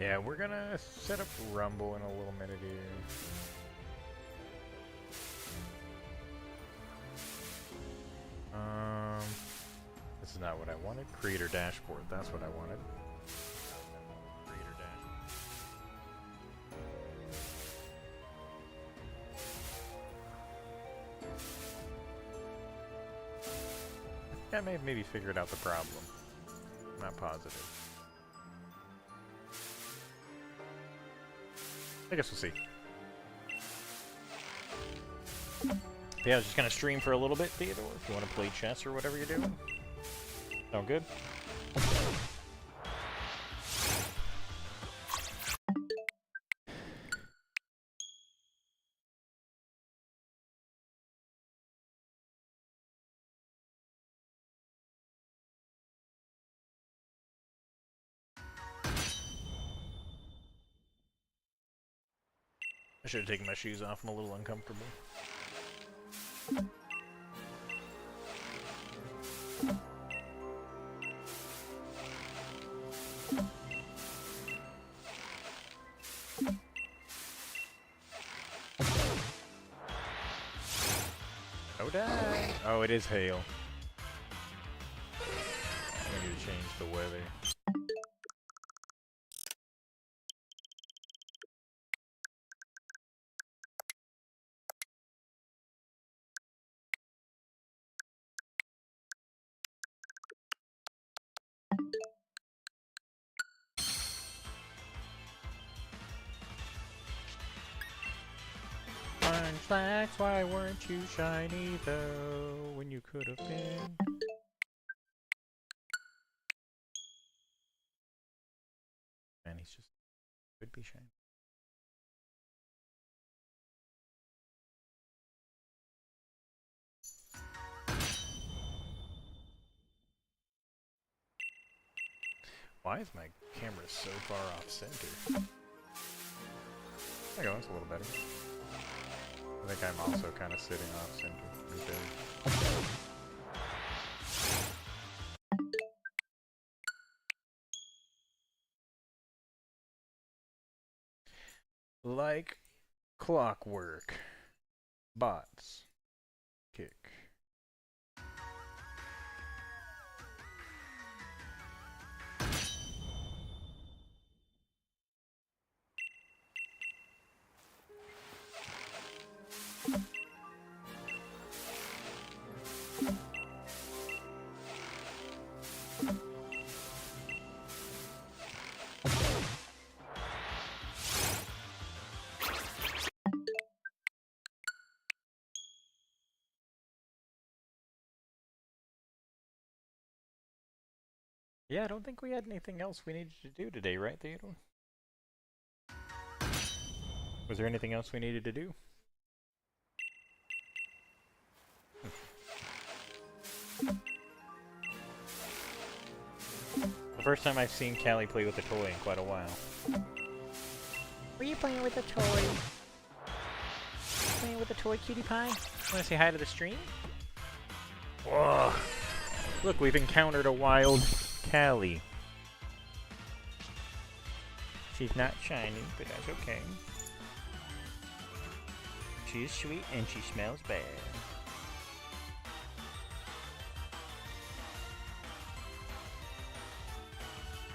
Yeah, we're gonna set up Rumble in a little minute here. This is not what I wanted. Creator dashboard, that's what I wanted. Creator dashboard. I may have maybe figured out the problem. Not positive. I guess we'll see. Yeah, I was just gonna stream for a little bit, Theodore, if you want to play chess or whatever you're doing. Sound good? I should have taken my shoes off. I'm a little uncomfortable. Oh, die! Oh, it is hail. I need to change the weather. Munchlax, why weren't you shiny though, when you could have been? Man, he's just could be shiny. Why is my camera so far off center? There you go, that's a little better. I think I'm also kind of sitting off center. Right there. Like clockwork. Bots. Kick. Yeah, I don't think we had anything else we needed to do today, right, Theodore? Was there anything else we needed to do? The first time I've seen Callie play with a toy in quite a while. Were you playing with a toy? Playing with a toy, cutie pie? Wanna say hi to the stream? Whoa! Look, we've encountered a wild Callie. She's not shiny, but that's okay. She is sweet and she smells bad.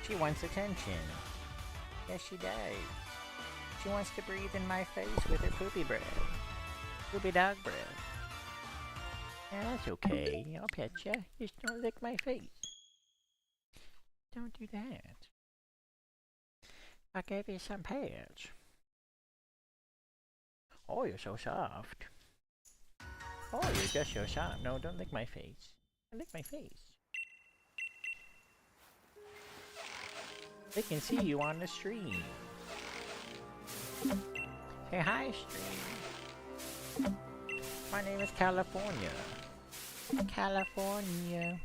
She wants attention. Yes, she does. She wants to breathe in my face with her poopy breath. Poopy dog breath. Yeah, that's okay. I'll pet ya. Just don't lick my face. Don't do that. I'll give you some pets. Oh, you're so soft. Oh, you're just so soft. No, don't lick my face. Lick my face. They can see you on the stream. Say hi, stream. My name is California. California.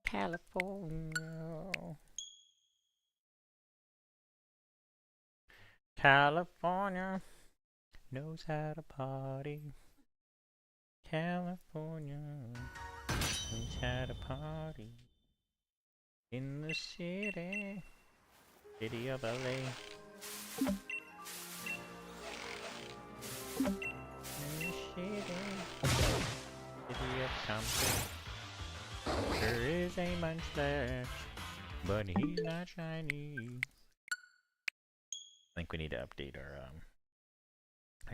California. California knows how to party. California. Let's have a party in the city, city of LA. In the city, city of Compton. There is a Munchlax, but he's not shiny. I think we need to update our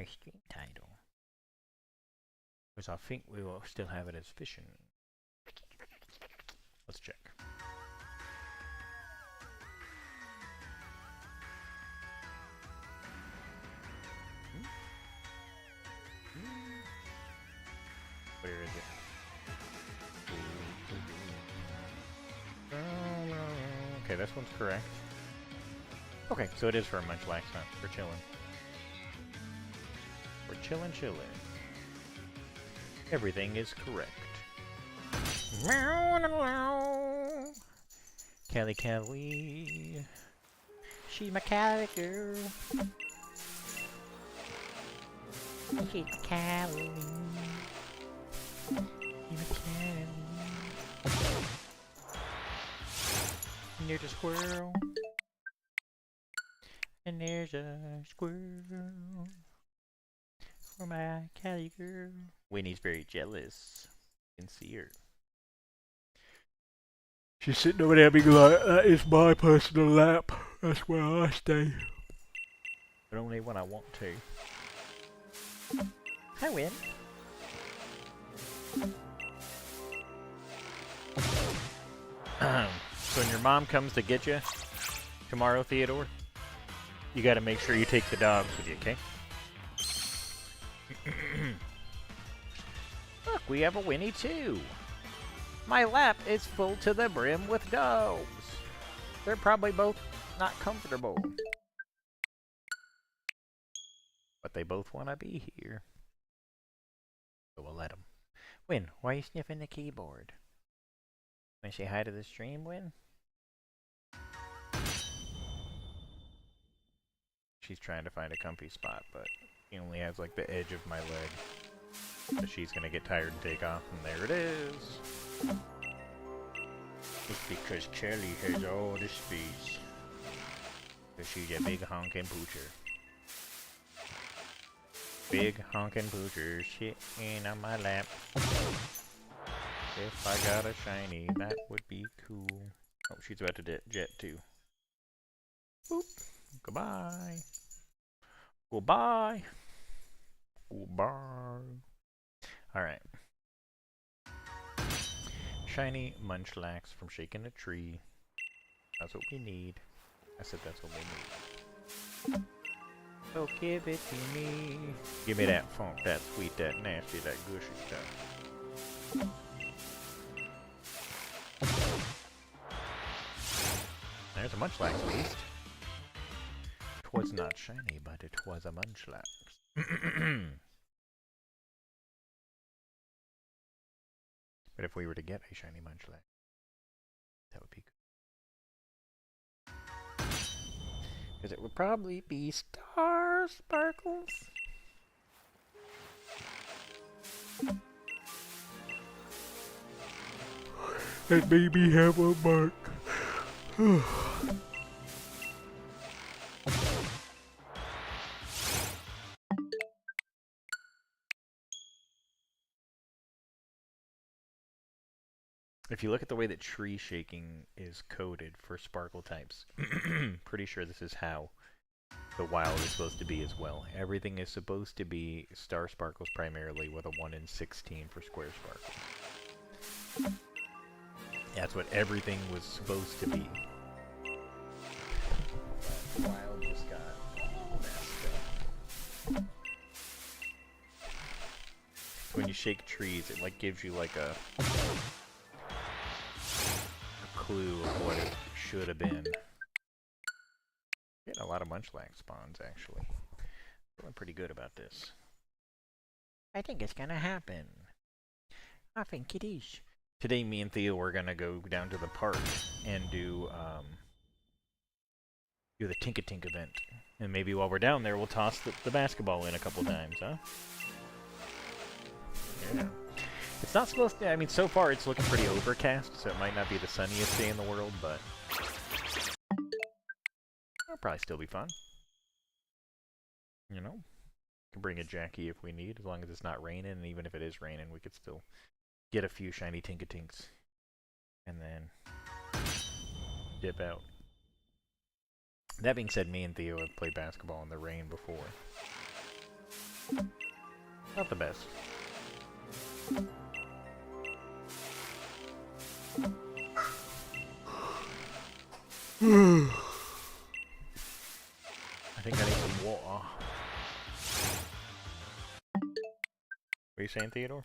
stream title. Because I think we will still have it as fishing. Let's check. Where is it? Okay, this one's correct. Okay, so it is for a Munchlax, not for chillin'. We're chillin'. Everything is correct. Kelly. She's my Cali girl. She's my Cali. And there's a squirrel. And there's a squirrel. For my Cali girl. Winnie's very jealous. You can see her. She's sitting over there being like, that is my personal lap. That's where I stay. But only when I want to. Hi, Win. So when your mom comes to get you tomorrow, Theodore, you gotta make sure you take the dogs with you, okay? Look, we have a Winnie too. My lap is full to the brim with dogs. They're probably both not comfortable. But they both want to be here. So we'll let them. Win, why are you sniffing the keyboard? Want to say hi to the stream, Win? She's trying to find a comfy spot, but she only has like the edge of my leg. So she's gonna get tired and take off, and there it is. It's because Kelly has all the space. Because she's a big honkin' poocher. Big honkin' poocher sitting on my lap. If I got a shiny, that would be cool. Oh, she's about to jet too. Boop. Goodbye. Goodbye. Goodbye. Alright. Shiny Munchlax from shaking a tree. That's what we need. I said that's what we need. So give it to me. Give me that funk, that sweet, that nasty, that gushy stuff. There's a Munchlax at least. 'Twas not shiny, but it was a Munchlax. But if we were to get a shiny Munchlax, that would be good. Because it would probably be Star Sparkles. That made me have a mark. If you look at the way that tree shaking is coded for sparkle types, pretty sure this is how the wild is supposed to be as well. Everything is supposed to be star sparkles primarily with a 1 in 16 for square sparkles. That's what everything was supposed to be. But the wild just got messed up. So when you shake trees, it like gives you like a clue of what it should have been. Getting a lot of Munchlax spawns, actually. Feeling pretty good about this. I think it's gonna happen. I think it is. Today, me and Theo were gonna go down to the park and do the Tink-a-Tink event. And maybe while we're down there, we'll toss the basketball in a couple times, huh? Yeah. It's not supposed to, I mean, so far it's looking pretty overcast, so it might not be the sunniest day in the world, but it'll probably still be fun. You know? Can bring a Jackie if we need, as long as it's not raining, and even if it is raining, we could still get a few shiny Tinkatinks. And then dip out. That being said, me and Theo have played basketball in the rain before. Not the best. I think I need some water. What are you saying, Theodore?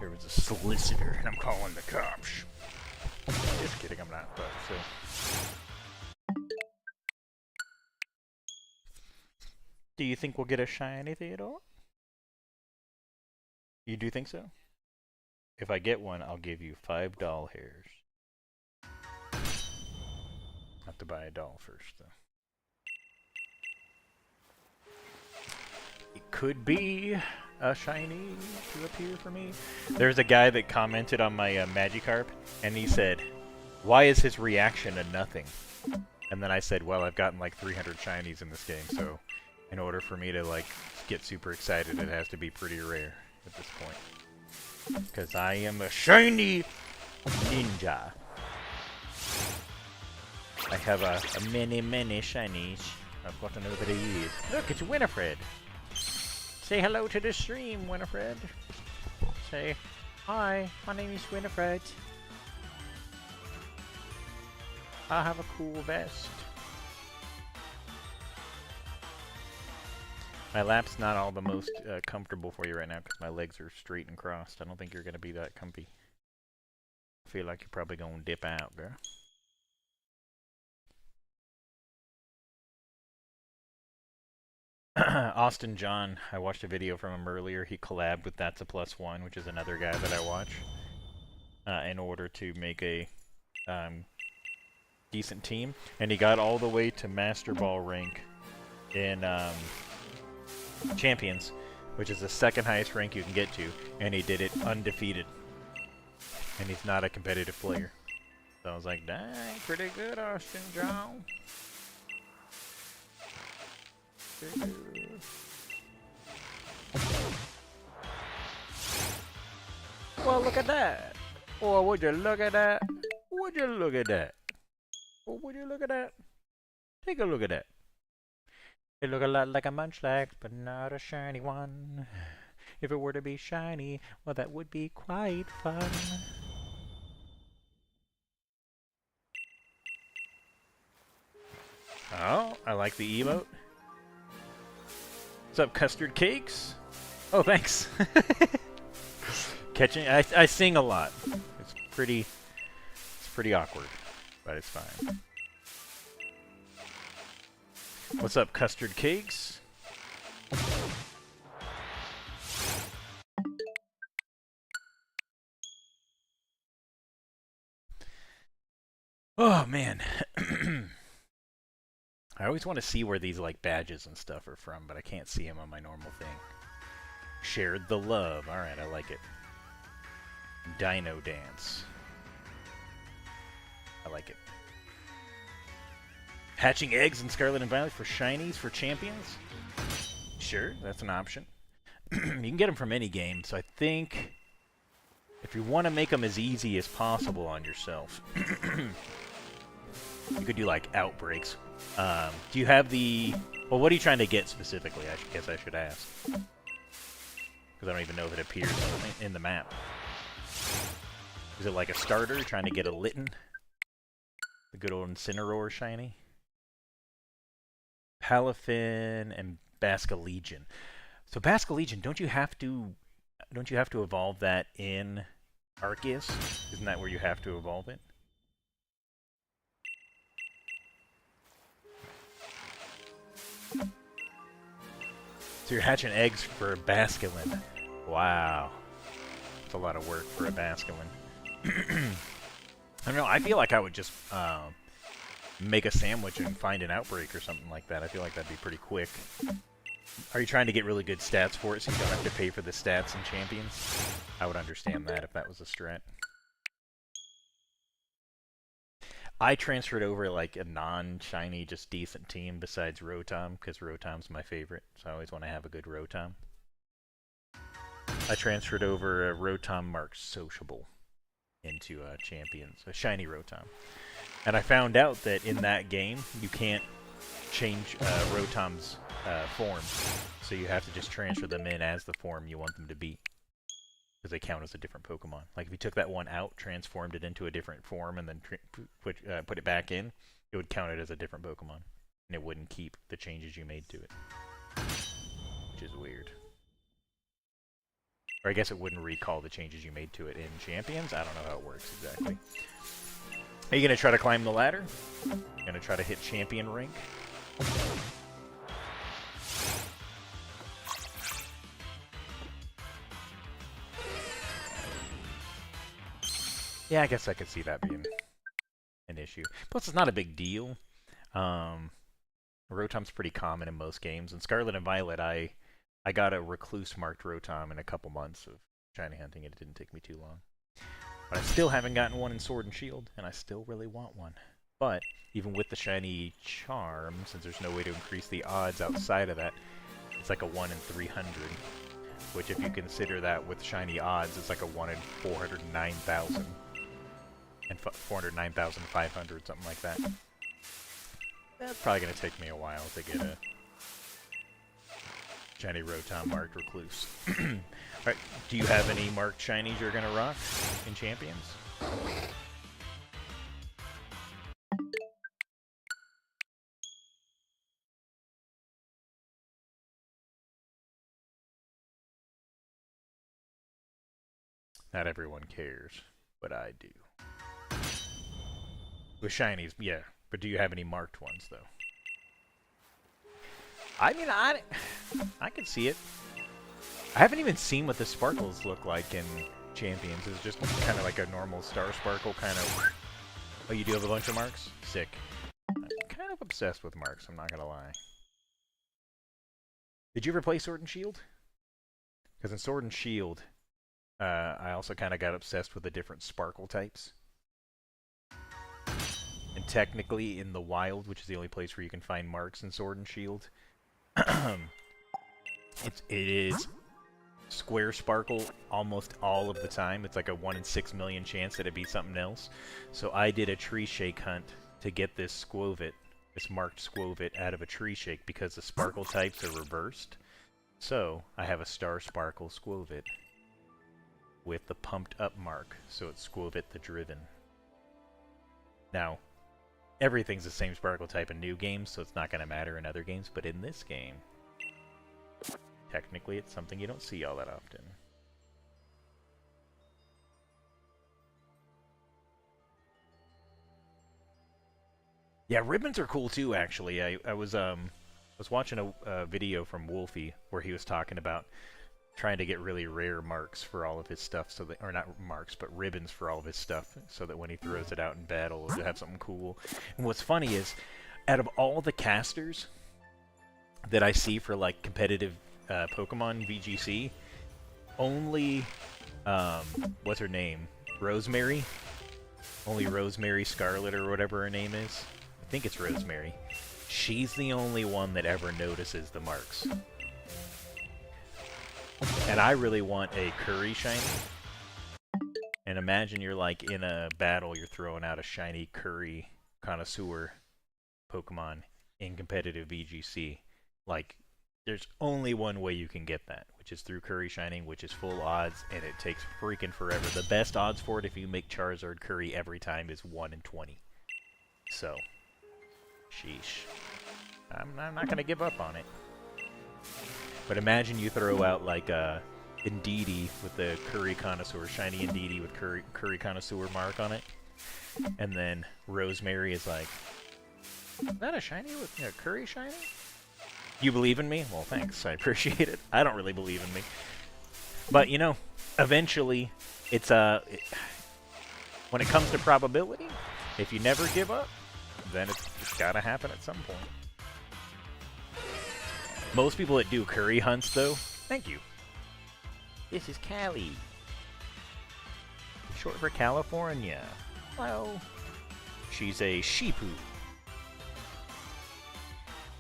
There was a solicitor, and I'm calling the cops. Just kidding, I'm not, but so. Do you think we'll get a shiny Theodore? You do think so? If I get one, I'll give you 5 doll hairs. Have to buy a doll first, though. It could be a shiny to appear for me. There's a guy that commented on my Magikarp, and he said, "Why is his reaction a nothing?" And then I said, "Well, I've gotten like 300 shinies in this game, so in order for me to like get super excited, it has to be pretty rare at this point. Because I am a shiny ninja. I have a many shinies. I've got over the years. Look, it's Winifred. Say hello to the stream, Winifred. Say, hi, my name is Winifred. I have a cool vest. My lap's not all the most comfortable for you right now because my legs are straight and crossed. I don't think you're going to be that comfy. I feel like you're probably going to dip out, girl. Austin John, I watched a video from him earlier. He collabed with That's a Plus One, which is another guy that I watch, in order to make a decent team. And he got all the way to Master Ball rank in Champions, which is the second highest rank you can get to, and he did it undefeated. And he's not a competitive player. So I was like, dang, pretty good, Austin John. Well, look at that. Or would you look at that? Would you look at that? Or would you look at that? Take a look at that. It look a lot like a Munchlax, but not a shiny one. If it were to be shiny, well, that would be quite fun. Oh, I like the emote. What's up, Custard Cakes? Oh, thanks. Catching, I sing a lot. It's pretty awkward, but it's fine. What's up, Custard Cakes? Oh man. I always want to see where these like badges and stuff are from, but I can't see them on my normal thing. Shared the love. All right, I like it. Dino dance. I like it. Hatching eggs in Scarlet and Violet for shinies for champions. Sure, that's an option. You can get them from any game, so I think if you want to make them as easy as possible on yourself, you could do like outbreaks. Do you have the... Well, what are you trying to get specifically? I guess I should ask. Because I don't even know if it appears in the map. Is it like a starter, trying to get a Litten? The good old Incineroar shiny? Palafin and Basculegion. So Basculegion, don't you have to evolve that in Arceus? Isn't that where you have to evolve it? So you're hatching eggs for a Basculin. Wow. That's a lot of work for a Basculin. I don't know, I feel like I would just make a sandwich and find an outbreak or something like that. I feel like that'd be pretty quick. Are you trying to get really good stats for it so you don't have to pay for the stats in Champions? I would understand that if that was a strat. I transferred over like a non-shiny, just decent team besides Rotom, because Rotom's my favorite, so I always want to have a good Rotom. I transferred over a Rotom marked Sociable into Champions, a shiny Rotom. And I found out that in that game, you can't change Rotom's form, so you have to just transfer them in as the form you want them to be, because they count as a different Pokemon. Like if you took that one out, transformed it into a different form, and then put it back in, it would count it as a different Pokemon, and it wouldn't keep the changes you made to it, which is weird. Or I guess it wouldn't recall the changes you made to it in Champions? I don't know how it works exactly. Are you going to try to climb the ladder? Going to try to hit champion rank? Yeah, I guess I could see that being an issue. Plus, it's not a big deal. Rotom's pretty common in most games. In Scarlet and Violet, I got a Recluse-marked Rotom in a couple months of shiny hunting, and it didn't take me too long. But I still haven't gotten one in Sword and Shield, and I still really want one. But, even with the shiny Charm, since there's no way to increase the odds outside of that, it's like a 1 in 300. Which, if you consider that with shiny odds, it's like a 1 in 409,000. And 409,500, something like that. That's probably going to take me a while to get a shiny Rotom marked Recluse. Alright, do you have any marked shinies you're going to rock in Champions? Not everyone cares, but I do. With shinies, yeah. But do you have any marked ones, though? I mean, I can see it. I haven't even seen what the sparkles look like in Champions. It's just kind of like a normal star sparkle kind of... Oh, you do have a bunch of marks? Sick. I'm kind of obsessed with marks, I'm not gonna lie. Did you ever play Sword and Shield? Because in Sword and Shield, I also kind of got obsessed with the different sparkle types. And technically, in the wild, which is the only place where you can find marks in Sword and Shield, it is square sparkle almost all of the time. It's like a 1 in 6 million chance that it'd be something else. So I did a tree shake hunt to get this Squovit, this marked Squovit, out of a tree shake because the sparkle types are reversed. So I have a star sparkle Squovit with the pumped up mark, so it's Squovit the Driven. Now, everything's the same sparkle type in new games, so it's not going to matter in other games, but in this game, technically it's something you don't see all that often. Yeah, ribbons are cool too, actually. I was watching a video from Wolfie where he was talking about trying to get really rare marks for all of his stuff, so that, or not marks, but ribbons for all of his stuff, so that when he throws it out in battle, it'll have something cool. And what's funny is, Out of all the casters that I see for like competitive Pokemon VGC, only what's her name? Rosemary? Only Rosemary Scarlet or whatever her name is. I think it's Rosemary. She's the only one that ever notices the marks. And I really want a Curry shiny. And imagine you're like in a battle, you're throwing out a shiny Curry connoisseur Pokemon in competitive VGC. Like, there's only one way you can get that, which is through Curry Shining, which is full odds, and it takes freaking forever. The best odds for it, if you make Charizard Curry every time, is 1 in 20. So, sheesh. I'm not going to give up on it. But imagine you throw out, like, Indeedee with the Curry Connoisseur, shiny Indeedee with Curry Connoisseur mark on it. And then Rosemary is like, is that a shiny with a Curry shiny? You believe in me? Well, thanks. I appreciate it. I don't really believe in me. But, you know, eventually, it's, when it comes to probability, if you never give up, then it's gotta happen at some point. Most people that do Curry hunts, though, thank you. This is Cali. Short for California. Hello. She's a sheepoo.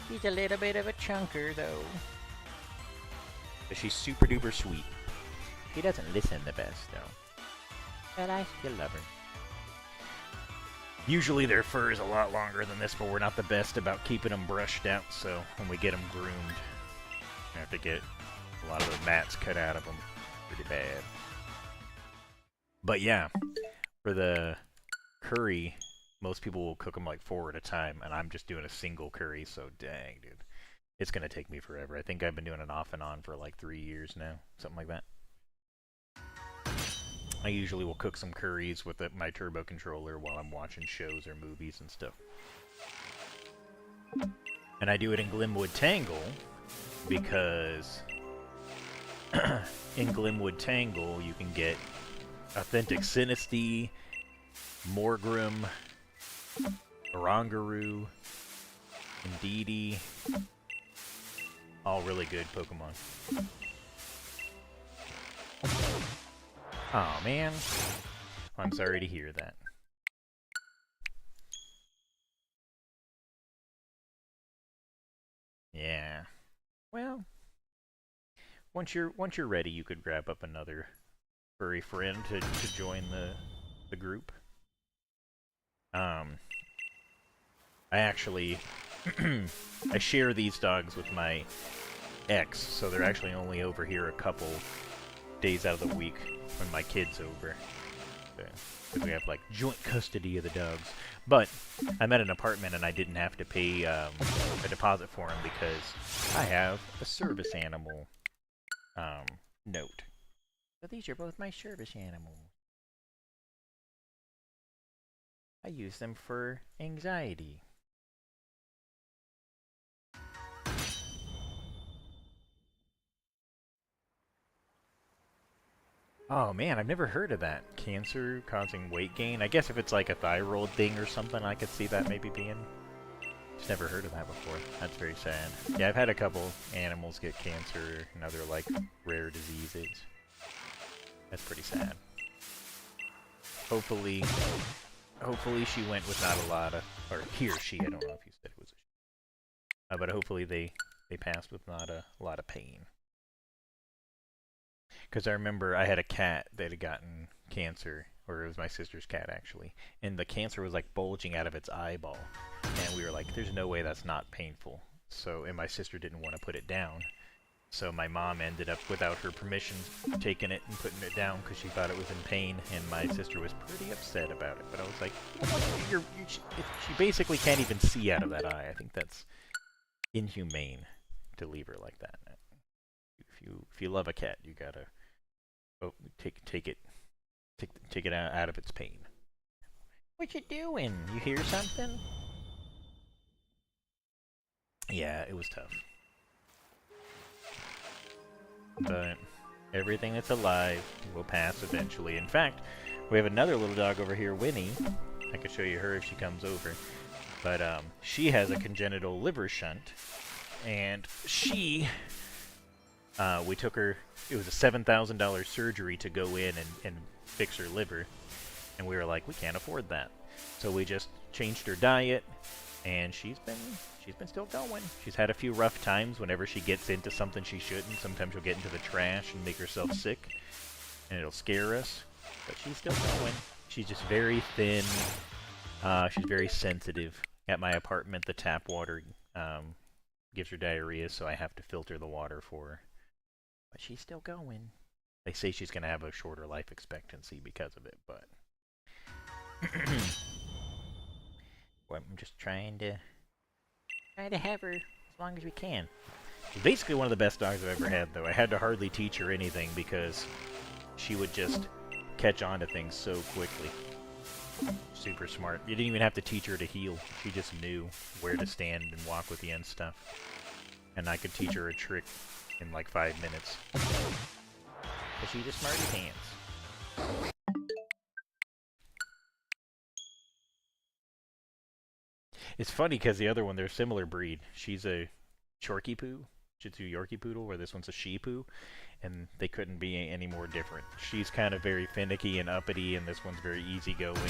He's a little bit of a chunker, though. But she's super duper sweet. She doesn't listen the best, though. But I still love her. Usually their fur is a lot longer than this, but we're not the best about keeping them brushed out, so when we get them groomed, we have to get a lot of the mats cut out of them. Pretty bad. But yeah, for the curry, most people will cook them like 4 at a time, and I'm just doing a single curry, so dang, dude. It's going to take me forever. I think I've been doing it off and on for like 3 years now, something like that. I usually will cook some curries with my turbo controller while I'm watching shows or movies and stuff. And I do it in Glimwood Tangle because in Glimwood Tangle you can get Authentic Sinistea, Morgrem, Oranguru, Indeedee, all really good Pokemon. Oh man, I'm sorry to hear that. Yeah. Well, once you're ready, you could grab up another furry friend to join the group. I actually I share these dogs with my ex, so they're actually only over here a couple days out of the week when my kid's over. Because we have like joint custody of the dogs. But I'm at an apartment and I didn't have to pay a deposit for him because I have a service animal note. So these are both my service animals. I use them for anxiety. Oh man, I've never heard of that. Cancer causing weight gain? I guess if it's like a thyroid thing or something, I could see that maybe being. Just never heard of that before. That's very sad. Yeah, I've had a couple animals get cancer and other like rare diseases. That's pretty sad. Hopefully she went with not a lot of, or he or she, I don't know if you said it was a she. But hopefully they passed with not a lot of pain. Because I remember I had a cat that had gotten cancer, or it was my sister's cat actually, and the cancer was like bulging out of its eyeball. And we were like, there's no way that's not painful. So, and my sister didn't want to put it down. So my mom ended up, without her permission, taking it and putting it down because she thought it was in pain, and my sister was pretty upset about it. But I was like, she basically can't even see out of that eye. I think that's inhumane to leave her like that. If you love a cat, you gotta take it out of its pain. What you doing? You hear something? Yeah, it was tough. But everything that's alive will pass eventually. In fact, we have another little dog over here, Winnie. I could show you her if she comes over. But she has a congenital liver shunt, and we took her. It was a $7,000 surgery to go in and fix her liver, and we were like, we can't afford that. So we just changed her diet, and she's been still going. She's had a few rough times whenever she gets into something she shouldn't. Sometimes she'll get into the trash and make herself sick, and it'll scare us. But she's still going. She's just very thin. She's very sensitive. At my apartment, the tap water gives her diarrhea, so I have to filter the water for her. But she's still going. They say she's going to have a shorter life expectancy because of it, but... well, I'm just trying to have her as long as we can. She's basically one of the best dogs I've ever had, though. I had to hardly teach her anything because she would just catch on to things so quickly. Super smart. You didn't even have to teach her to heel. She just knew where to stand and walk with you and stuff. And I could teach her a trick in like 5 minutes. But she's just smart as hands. It's funny because the other one, they're a similar breed. She's a Chorky Poo, Shih Tzu Yorkie Poodle, where this one's a Shih Poo, and they couldn't be any more different. She's kind of very finicky and uppity, and this one's very easygoing.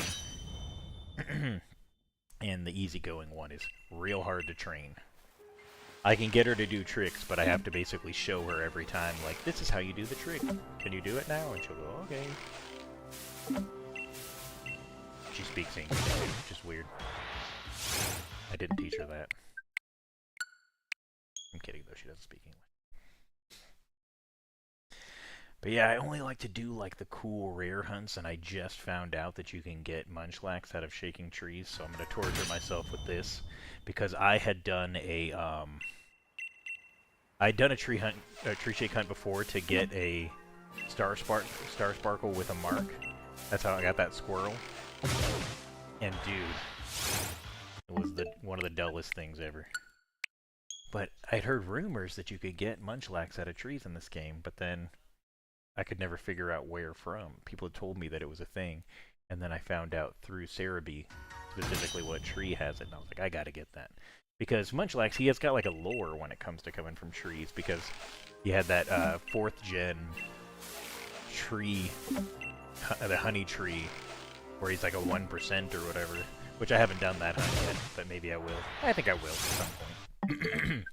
And the easygoing one is real hard to train. I can get her to do tricks, but I have to basically show her every time, like, this is how you do the trick. Can you do it now? And she'll go, okay. She speaks English, which is weird. I didn't teach her that. I'm kidding, though. She doesn't speak English. But yeah, I only like to do like the cool rare hunts, and I just found out that you can get Munchlax out of shaking trees, so I'm going to torture myself with this because I had done a tree shake hunt before to get a star sparkle with a mark. That's how I got that squirrel. And dude, it was one of the dullest things ever. But I'd heard rumors that you could get Munchlax out of trees in this game, but then I could never figure out where from. People had told me that it was a thing, and then I found out through Cerebi specifically what tree has it, and I was like, I gotta get that. Because Munchlax, he has got like a lore when it comes to coming from trees, because he had that 4th gen tree, the honey tree, where he's like a 1% or whatever, which I haven't done that hunt yet, but maybe I will. I think I will at some point.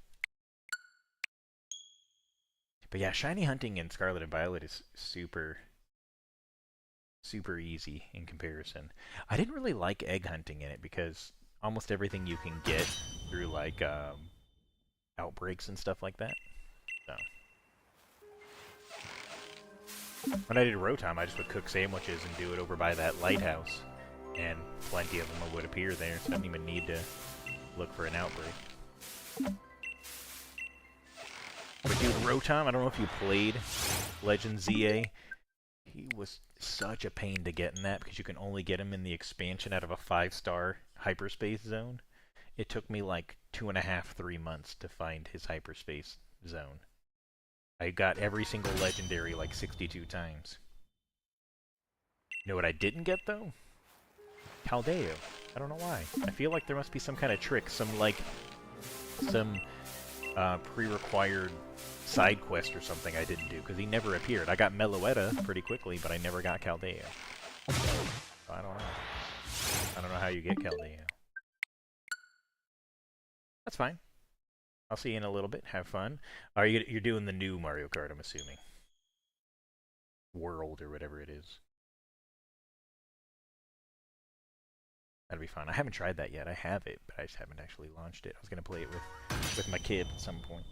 But yeah, shiny hunting in Scarlet and Violet is super easy in comparison. I didn't really like egg hunting in it because almost everything you can get through like outbreaks and stuff like that. So when I did Rotom, I just would cook sandwiches and do it over by that lighthouse, and plenty of them would appear there, so I didn't even need to look for an outbreak. But dude, Rotom, I don't know if you played Legend ZA. He was such a pain to get in that because you can only get him in the expansion out of a 5-star hyperspace zone. It took me like 2.5, 3 months to find his hyperspace zone. I got every single legendary like 62 times. You know what I didn't get though? Caldeo. I don't know why. I feel like there must be some kind of trick, some pre-required side quest or something I didn't do, because he never appeared. I got Meloetta pretty quickly, but I never got Caldeo. So I don't know. I don't know how you get Caldeo. That's fine. I'll see you in a little bit. Have fun. You're doing the new Mario Kart, I'm assuming. World or whatever it is. That'll be fun. I haven't tried that yet. I have it, but I just haven't actually launched it. I was going to play it with my kid at some point.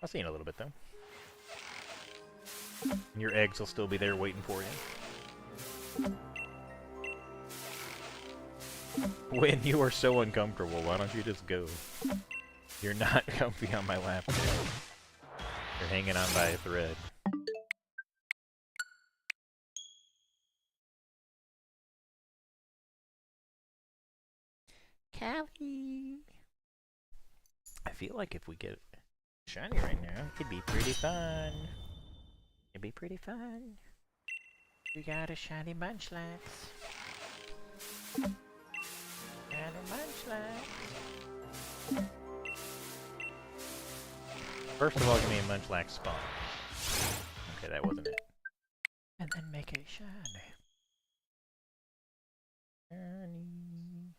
I'll see you in a little bit, though. And your eggs will still be there waiting for you. When you are so uncomfortable, why don't you just go? You're not comfy on my lap there. You're hanging on by a thread. Callie! I feel like if we get shiny right now, it'd be pretty fun. It'd be pretty fun. We got a shiny Munchlax. And a Munchlax. First of all, give me a Munchlax spawn. Okay, that wasn't it. And then make it shiny. Shiny.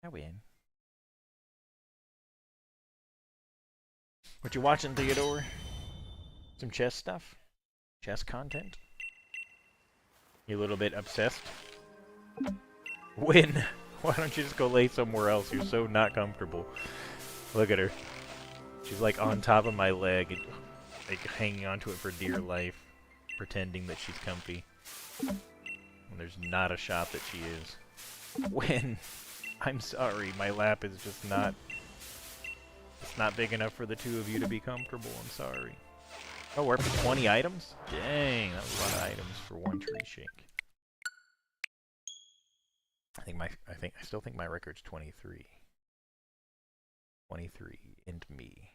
I win. What you watching, Theodore? Some chess stuff? Chess content? You a little bit obsessed? Win! Why don't you just go lay somewhere else? You're so not comfortable. Look at her. She's like on top of my leg, and, like hanging onto it for dear life, pretending that she's comfy. And there's not a shot that she is. Win! I'm sorry, my lap is just not... It's not big enough for the two of you to be comfortable, I'm sorry. Oh, we're up to 20 items? Dang, that was a lot of items for one tree shake. I still think my record's 23. 23 and me.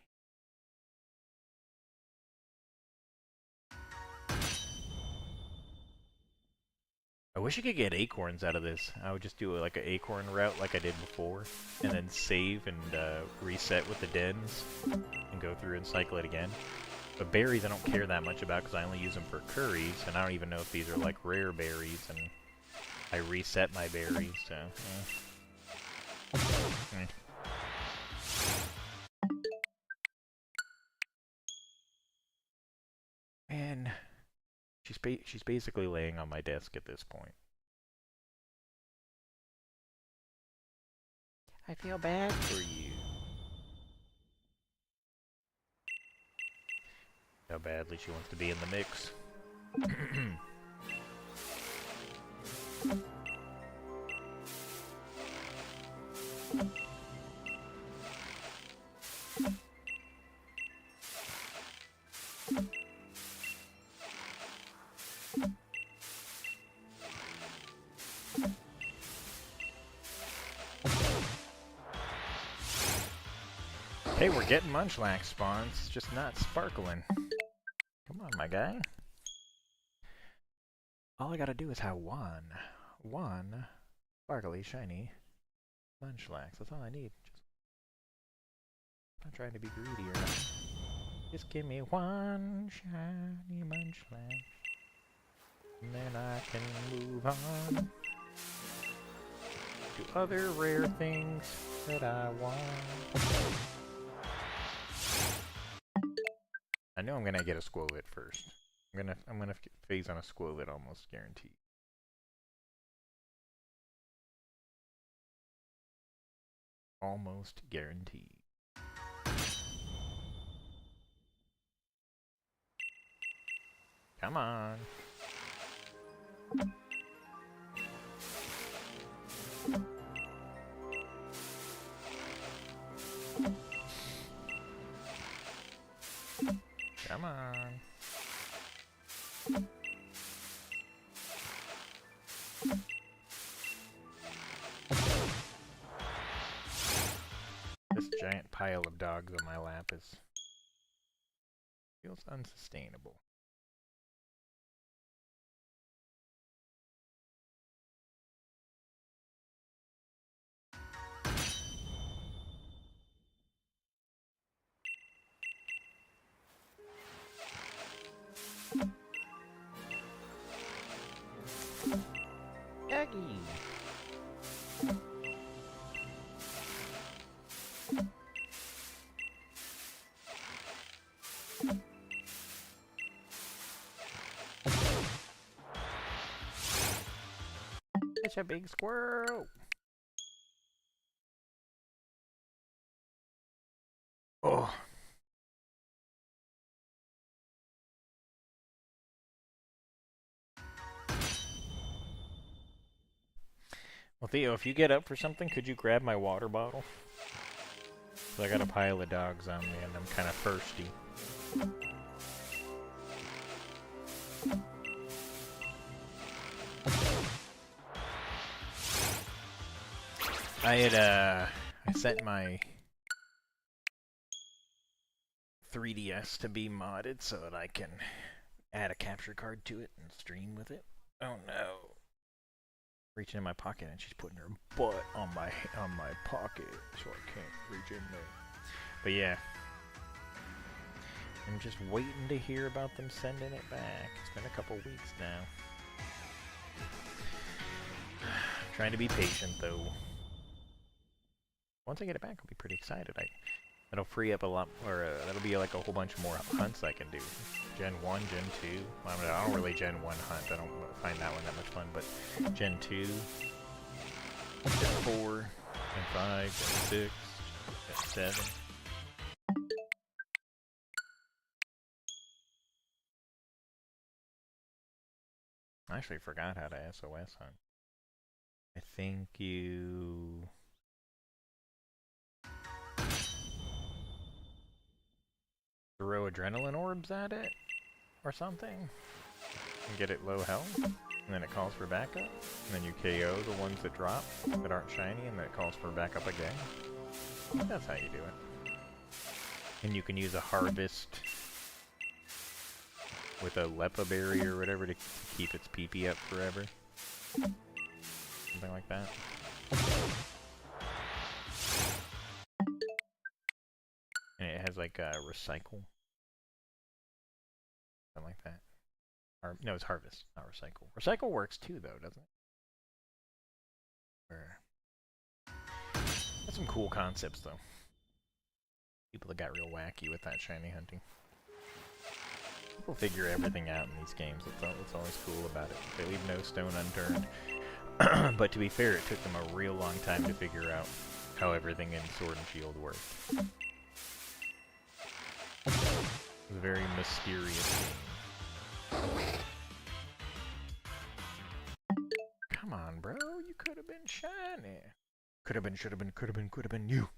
I wish you could get acorns out of this. I would just do like an acorn route like I did before, and then save and reset with the dens, and go through and cycle it again. But berries I don't care that much about because I only use them for curries, and I don't even know if these are like rare berries, and I reset my berries, so... Man, she's basically laying on my desk at this point. I feel bad for you. How badly she wants to be in the mix. Hey, we're getting Munchlax spawns, just not sparkling. Come on, my guy. All I gotta do is have one sparkly, shiny Munchlax. That's all I need. I'm not trying to be greedy or nothing. Just give me one shiny Munchlax, and then I can move on to other rare things that I want. I know I'm gonna get a Squovit first. I'm gonna phase on a Squovit almost guaranteed. Almost guaranteed. Come on. Come on. This giant pile of dogs on my lap feels unsustainable. Doggy. Such a big squirrel. Oh. Well, Theo, if you get up for something, could you grab my water bottle? 'Cause I got a pile of dogs on me and I'm kind of thirsty. I sent my 3DS to be modded so that I can add a capture card to it and stream with it. Oh no. reaching in my pocket, and she's putting her butt on my pocket, so I can't reach in there. But yeah, I'm just waiting to hear about them sending it back. It's been a couple weeks now. Trying to be patient though. Once I get it back, I'll be pretty excited. That'll free up a lot, or that'll be like a whole bunch more hunts I can do. Gen 1, Gen 2. Well, I don't really Gen 1 hunt. I don't find that one that much fun, but Gen 2, Gen 4, Gen 5, Gen 6, Gen 7. I actually forgot how to SOS hunt. I think you... throw adrenaline orbs at it, or something, and get it low health, and then it calls for backup, and then you KO the ones that drop, that aren't shiny, and then it calls for backup again. That's how you do it. And you can use a harvest with a Lepa berry or whatever to keep its PP up forever. Something like that. And it has like a recycle. Something like that. Or, no, it's harvest, not recycle. Recycle works too, though, doesn't it? That's some cool concepts, though. People that got real wacky with that shiny hunting. People figure everything out in these games. That's always cool about it. They leave no stone unturned. But to be fair, it took them a real long time to figure out how everything in Sword and Shield worked. It was a very mysterious game. Come on, bro. You could have been shiny. Could have been, should have been, could have been you.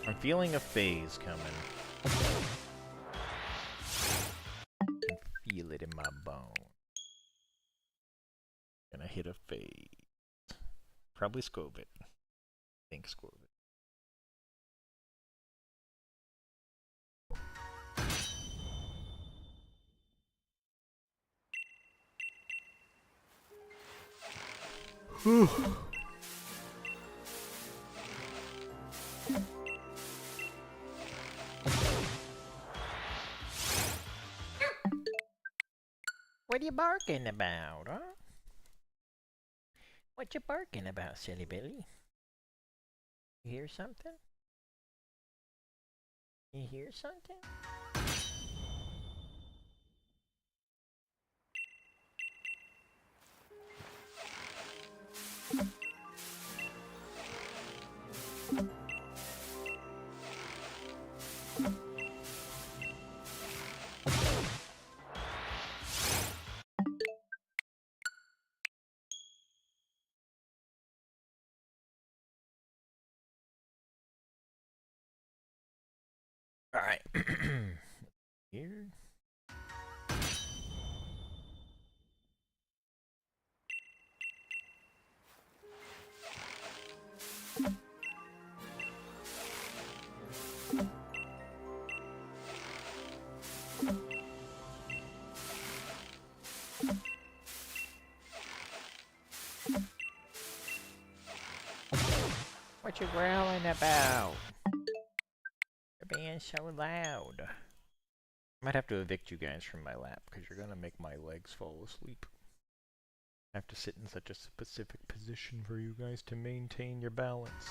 I'm feeling a phase coming. I can feel it in my bone. Gonna hit a phase. Probably Scove it. I think Scove it. What are you barking about, huh? What you barking about, silly Billy? You hear something? You hear something? Alright. Here. What you growling about? You're being so loud. I might have to evict you guys from my lap, because you're gonna make my legs fall asleep. I have to sit in such a specific position for you guys to maintain your balance.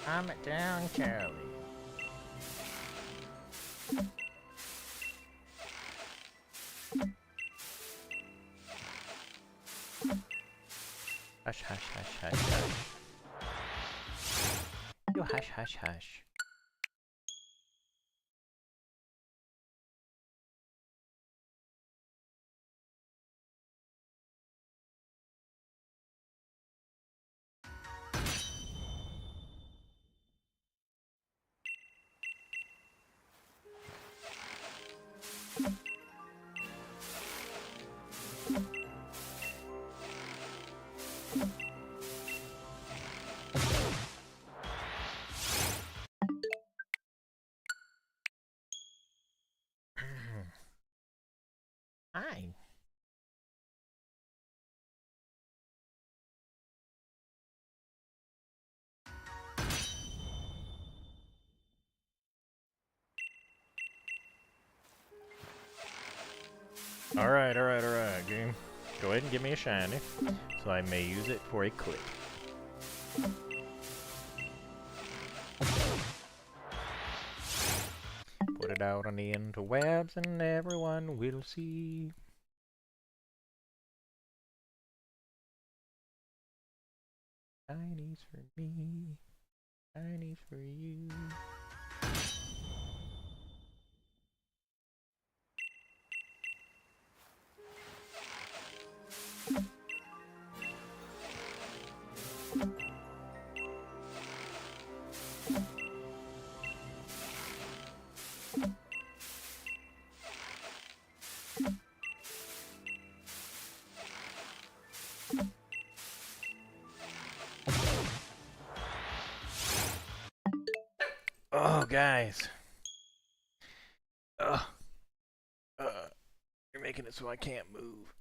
Calm it down, Charlie. Hush, hush, hush, hush, hush. You hush, hush, hush. Hi. Alright, game. Go ahead and give me a shiny, so I may use it for a clip. Put it out on the interwebs and everyone will see. Shinies for me, shinies for you. Oh, guys. Ugh. You're making it so I can't move.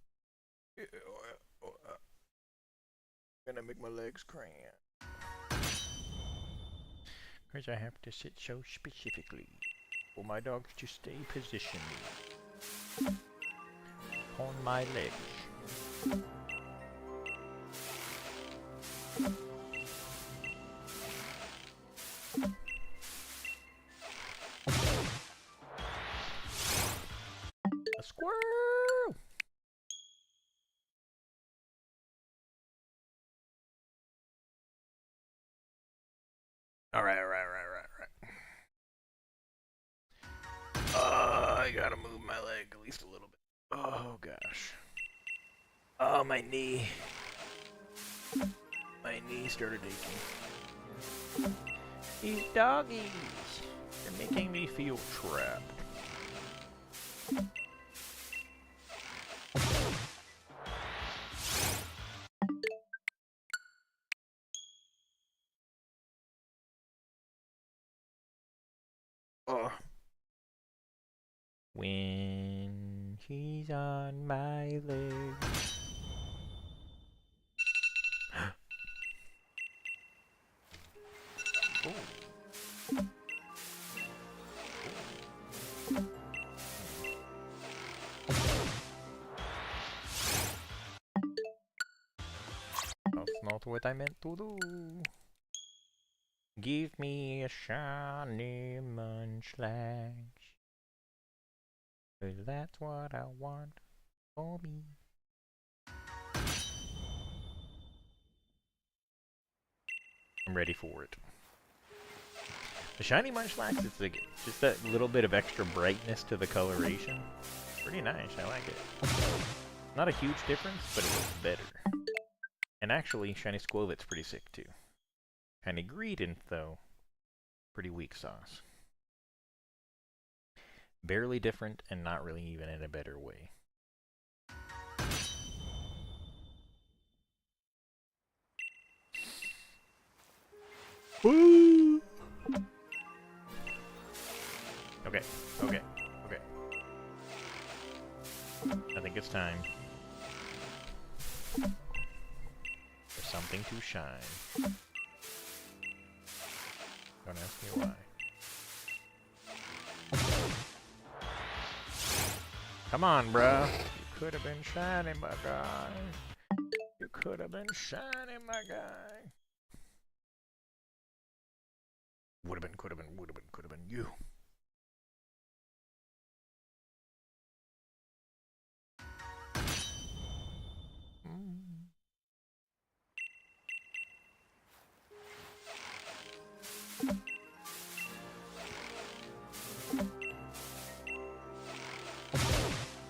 Gonna make my legs cramp. Because I have to sit so specifically for my dogs to stay positioned on my legs. A squirrel! Alright. I gotta move my leg at least a little bit. Oh gosh. Oh, my knee. My knee started aching. These doggies! They're making me feel trapped. Oh. When he's on my leg. Oh. That's not what I meant to do. Give me a shiny Munchlax. 'Cause that's what I want for me. I'm ready for it. The shiny Munchlax, it's like just that little bit of extra brightness to the coloration. Pretty nice, I like it. Not a huge difference, but it looks better. And actually, shiny Squovit's pretty sick too. Shiny Greedent, though, pretty weak sauce. Barely different, and not really even in a better way. Woo! Okay. I think it's time for something to shine. Don't ask me why. Come on, bruh. You could have been shining, my guy. You could have been shining, my guy. Would have been, could have been, would have been, could have been you.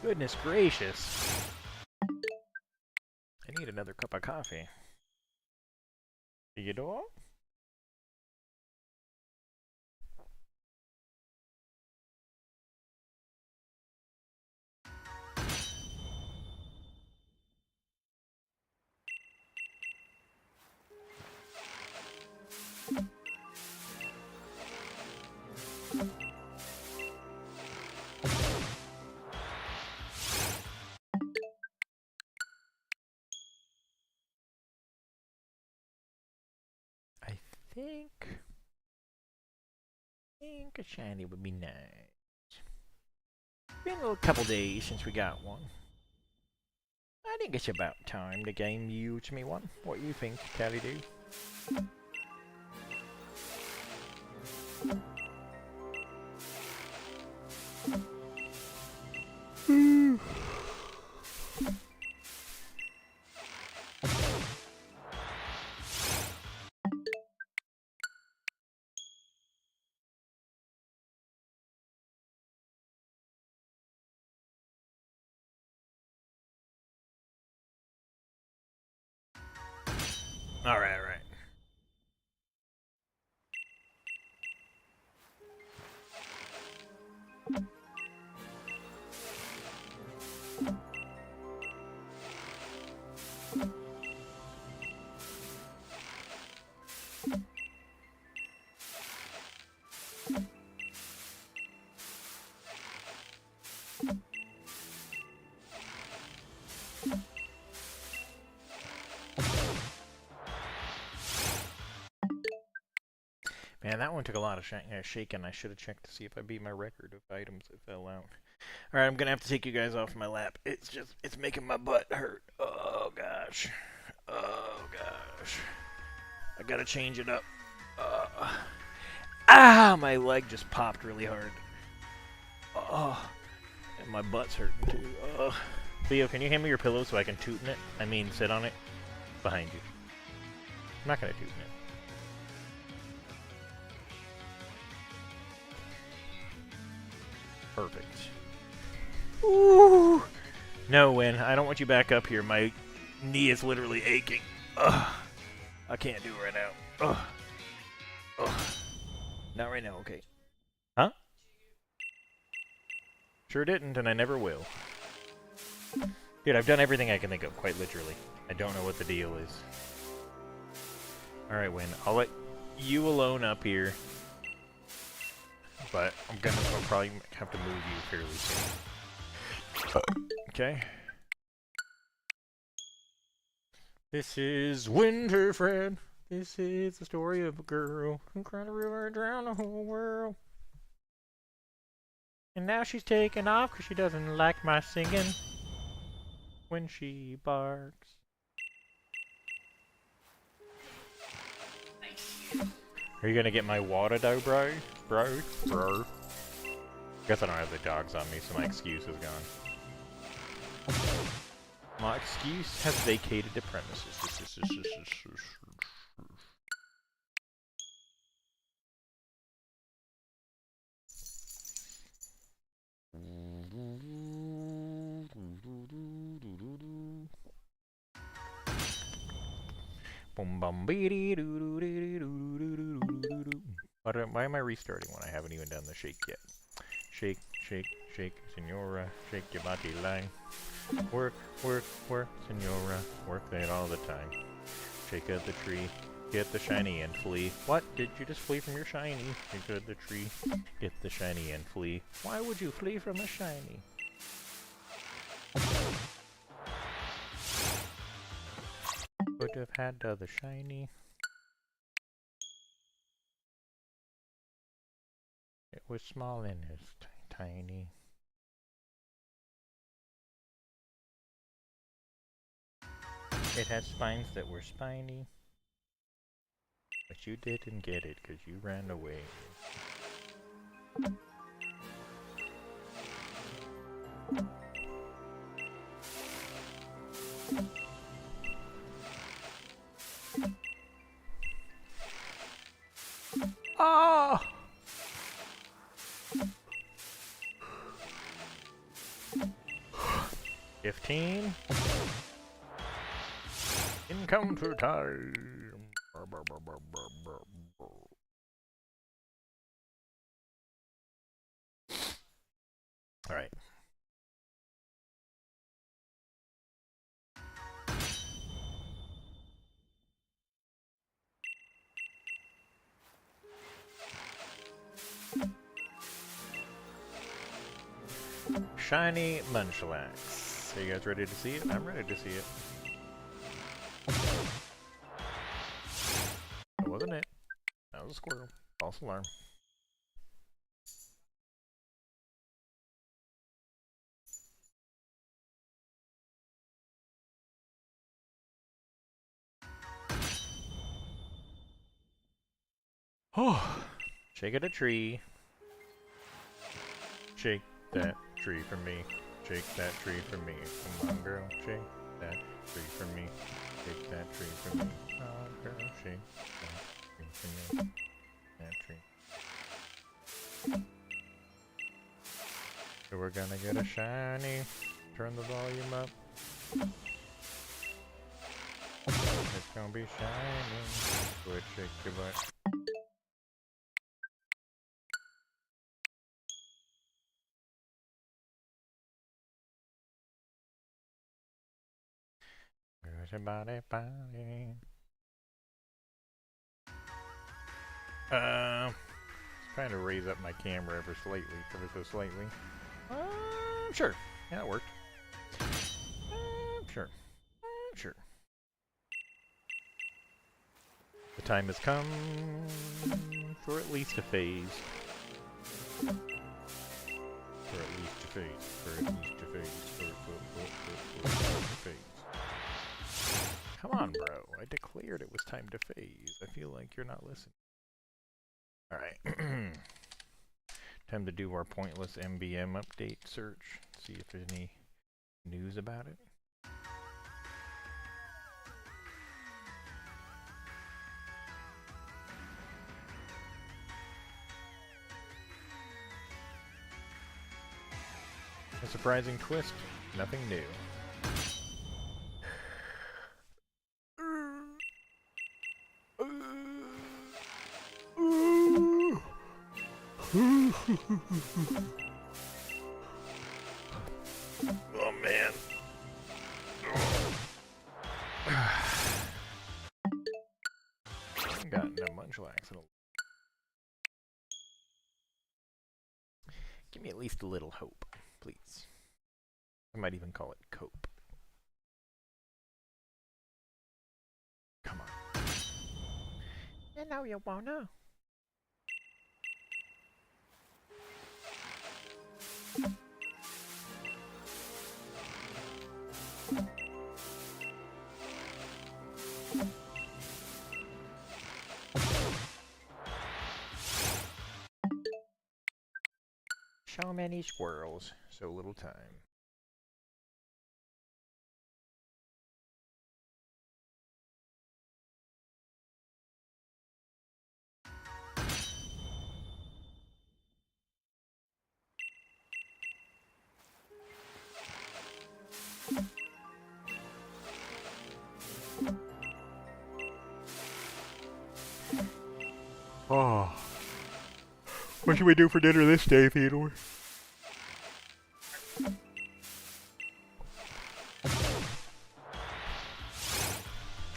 Goodness gracious. I need another cup of coffee. Theodore? think a shiny would be nice. Been a couple days since we got one. I think it's about time the game yields me one. What do you think, Callie do? Alright, alright. Man, that one took a lot of shaking. I should have checked to see if I beat my record of items that fell out. Alright, I'm gonna have to take you guys off my lap. It's making my butt hurt. Oh, gosh. Oh, gosh. I gotta change it up. My leg just popped really hard. Oh, and my butt's hurting too. Theo, can you hand me your pillow so I can toot in it? I mean, sit on it. Behind you. I'm not gonna toot in it. Perfect. Ooh! No, Win. I don't want you back up here. My knee is literally aching. Ugh. I can't do it right now. Ugh. Ugh. Not right now, okay. Huh? Sure didn't, and I never will. Dude, I've done everything I can think of, quite literally. I don't know what the deal is. Alright, Win. I'll let you alone up here. But I'll probably have to move you fairly soon. Okay. This is Winterfred. This is the story of a girl who cried a river and drowned the whole world. And now she's taken off because she doesn't like my singing when she barks. Are you gonna get my water though, bro? Bro? Guess I don't have the dogs on me, so my excuse is gone. My excuse has vacated the premises. Why am I restarting when I haven't even done the shake yet? Shake, shake, shake, senora, shake your body line. Work, work, work, senora, work that all the time. Shake out the tree, get the shiny and flee. What? Did you just flee from your shiny? Shake out the tree, get the shiny and flee. Why would you flee from a shiny? Would have had the shiny. It was small and it's tiny. It had spines that were spiny. But you didn't get it because you ran away. Ah! 15. Encounter time. All right. Shiny Munchlax. Are you guys ready to see it? I'm ready to see it. That wasn't it. was a squirrel. False alarm. Oh, shake it a tree. Shake that tree for me. Shake that tree for me. Come on, girl. Shake that tree for me. Shake that tree for me. Come on, girl. Shake that tree for me. That tree. So we're gonna get a shiny. Turn the volume up. It's gonna be shiny. Go ahead, shake your butt. Everybody, body. Trying to raise up my camera ever so slightly. Sure. Yeah, it worked. Sure. Sure. The time has come for at least a phase. For at least a phase. For at least a phase. For a phase. Come on, bro. I declared it was time to phase. I feel like you're not listening. Alright. Time to do our pointless MBM update search. See if there's any news about it. A surprising twist. Nothing new. Oh man. I haven't gotten a Munchlax in a... Give me at least a little hope, please. I might even call it cope. Come on. You know you wanna. So many squirrels, so little time. Oh. What should we do for dinner this day, Theodore?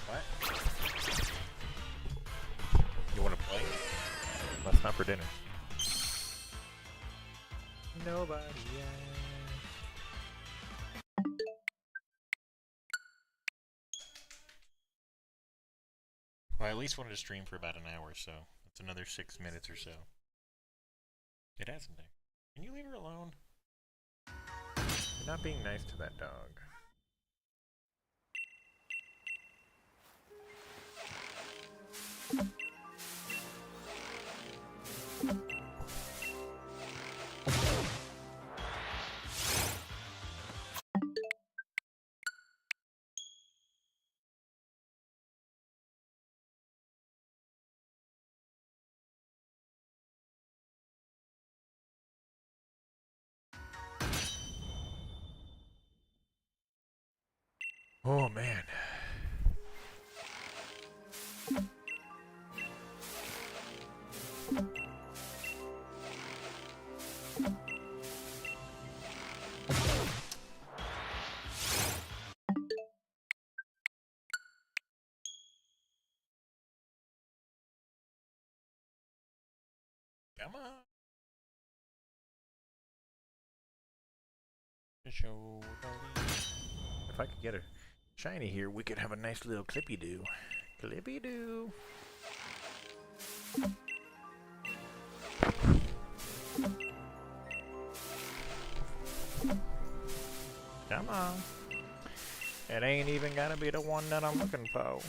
What? You want to play? That's not for dinner. Nobody else. Well, I at least wanted to stream for about an hour, so that's another 6 minutes or so. It hasn't. Can you leave her alone? You're not being nice to that dog. Oh man. Come on. Show. If I could get a shiny here, we could have a nice little clippy-doo. Clippy-doo. Come on. It ain't even gonna be the one that I'm looking for.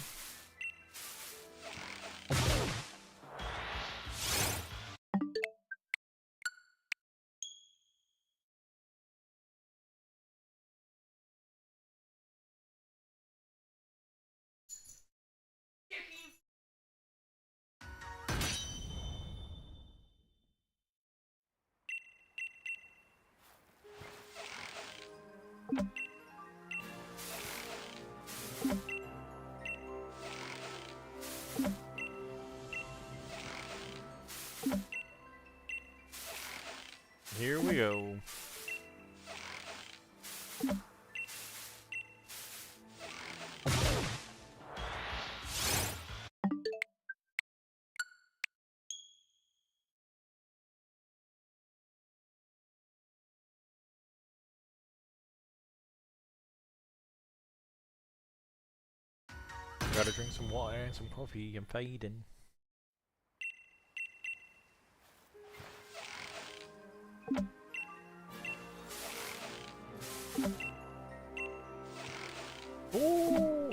Here we go. Gotta drink some water and some coffee. I'm fading. Ooh!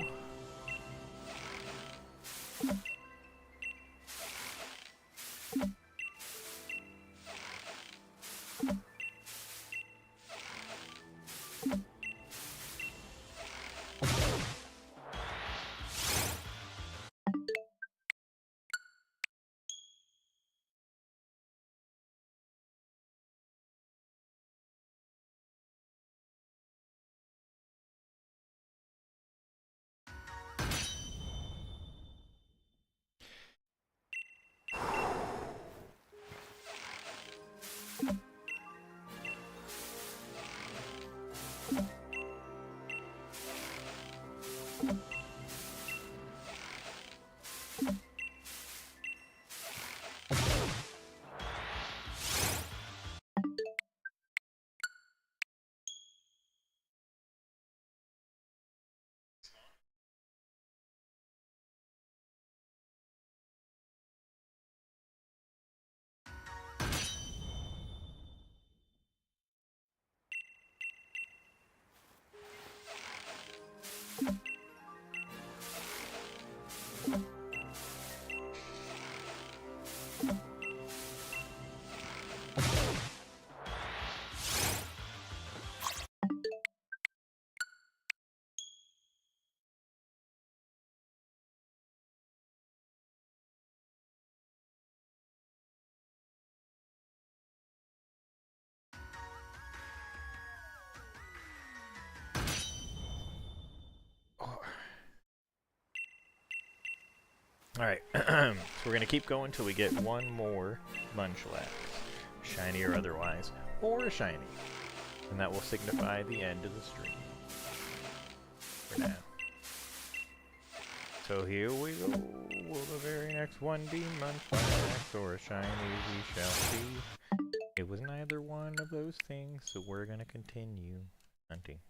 Alright, so we're gonna keep going till we get one more Munchlax, shiny or otherwise, or a shiny, and that will signify the end of the stream for now. So here we go. Will the very next one be Munchlax or a shiny? We shall see. It was neither one of those things, so we're gonna continue hunting.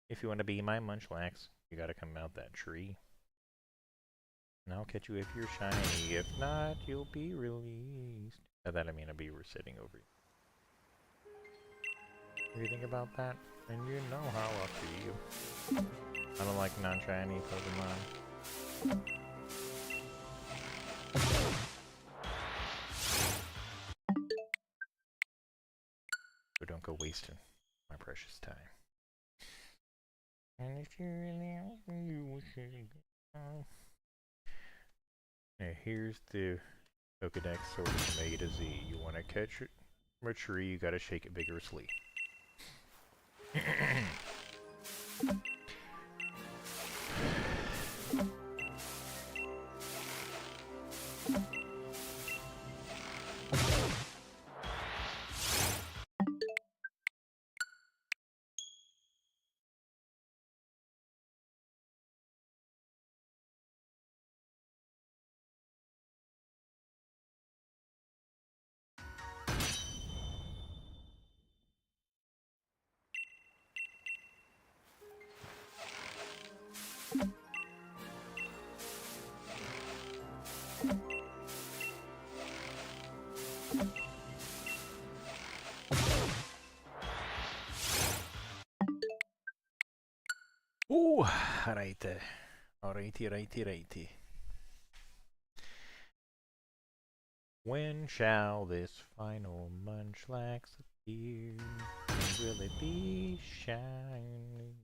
If you want to be my Munchlax, you gotta come out that tree. And I'll catch you if you're shiny. If not, you'll be released. By that I mean I'll be sitting over you. What do you think about that? And you know how I feel. I don't like non-shiny Pokemon. So don't go wasting my precious time. And if you really ask me, you should go. Now here's the Pokedex sort of from A to Z. You want to catch it from a tree, you gotta shake it vigorously. Righty. Righty. When shall this final Munchlax appear? And will it be shiny?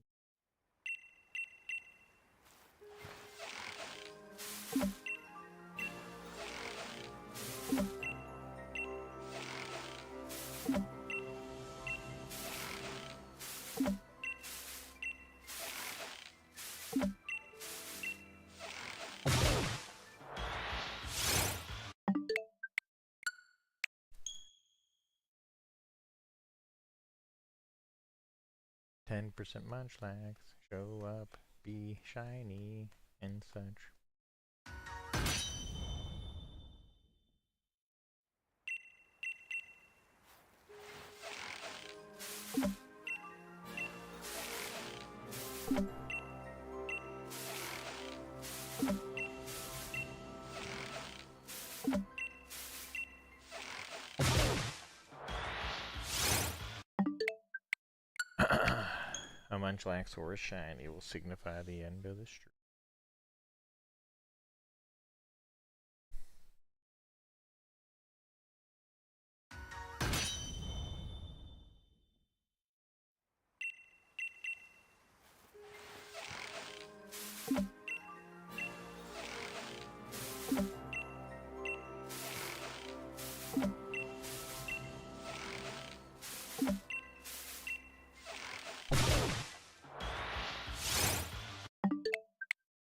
%% Munchlax, show up, be shiny, and such. A Munchlax or a shiny will signify the end of the street.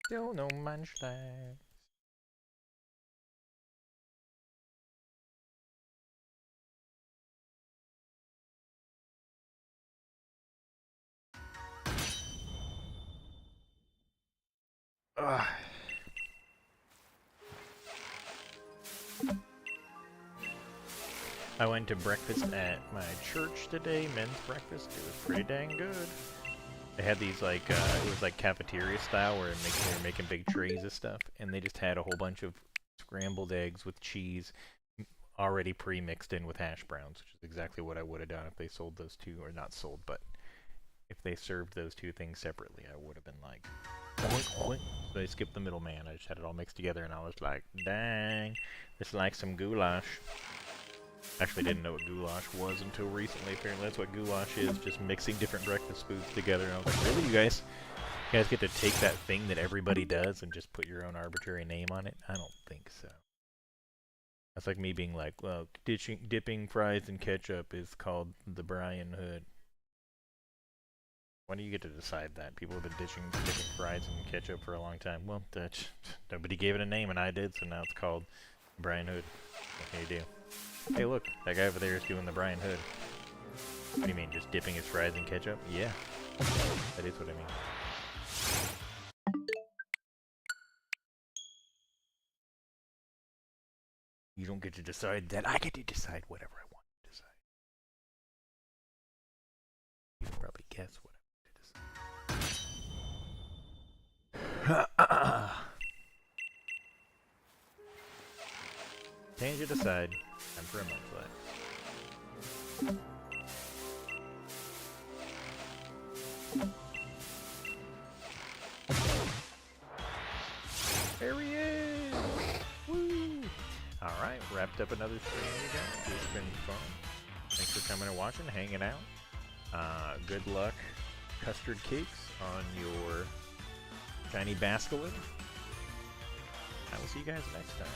Still no Munchlax. Ugh. I went to breakfast at my church today, men's breakfast. It was pretty dang good. They had these like, it was like cafeteria style where they were making big trays of stuff, and they just had a whole bunch of scrambled eggs with cheese already pre-mixed in with hash browns, which is exactly what I would have done if they sold those two, or not sold, but if they served those two things separately, I would have been like, so I skipped the middleman. I just had it all mixed together, and I was like, dang, this is like some goulash. Actually didn't know what goulash was until recently. Apparently that's what goulash is, just mixing different breakfast foods together. And I was like, really, you guys get to take that thing that everybody does and just put your own arbitrary name on it? I don't think so. That's like me being like, well, dipping fries in ketchup is called the Brian Hood. Why do you get to decide that? People have been dipping fries in ketchup for a long time. Well, nobody gave it a name, and I did, so now it's called Brian Hood. What can you do? Hey, look, that guy over there is doing the Brian Hood. What do you mean, just dipping his fries in ketchup? Yeah, that is what I mean. You don't get to decide that. I get to decide whatever I want to decide. You can probably guess what I want to decide. Change it aside. I'm for a Munchlax. There he is! Woo! Alright, wrapped up another stream, you guys. It's been fun. Thanks for coming and watching, hanging out. Good luck, custard cakes, on your shiny Basculin. I will see you guys next time.